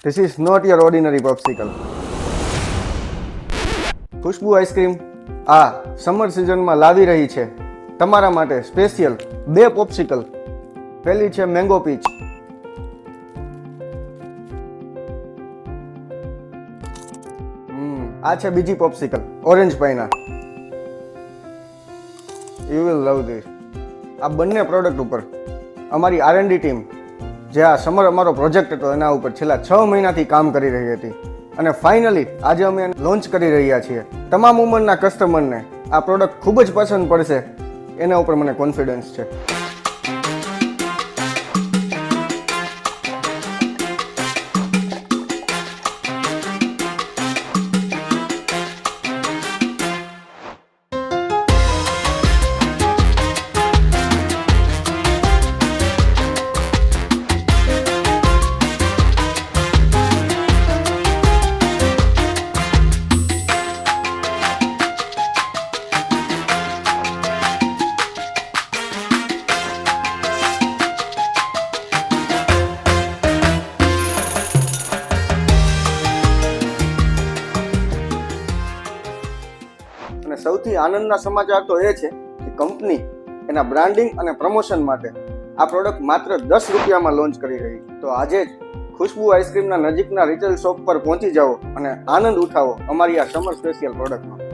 This is not your ordinary popsicle. Khushbu ice cream આ summer સિઝનમાં લાવી રહી છે તમારા માટે સ્પેશિયલ 2 પોપ્સિકલ. પહેલી છે મેંગો પીચ, આ છે બીજી પોપ્સિકલ ઓરેન્જ પાઇના. You will love this. આ બંને પ્રોડક્ટ ઉપર અમારી R&D ટીમ જે આ સમર અમારો પ્રોજેક્ટ હતો એના ઉપર છેલ્લા 6 મહિનાથી કામ કરી રહી હતી અને ફાઇનલી આજે અમે લોન્ચ કરી રહ્યા છીએ. તમામ ઉંમરના કસ્ટમરને આ પ્રોડક્ટ ખૂબ જ પસંદ પડશે એના ઉપર મને કોન્ફિડન્સ છે. અને સૌથી આનંદના સમાચાર તો એ છે કે કંપની એના બ્રાન્ડિંગ અને પ્રમોશન માટે આ પ્રોડક્ટ માત્ર 10 રૂપિયામાં લોન્ચ કરી રહી છે. તો આજે જ ખુશ્બુ આઈસ્ક્રીમના નજીકના રિટેલ શોપ પર પહોંચી જાઓ અને આનંદ ઉઠાવો અમારી આ સમર સ્પેશિયલ પ્રોડક્ટનો.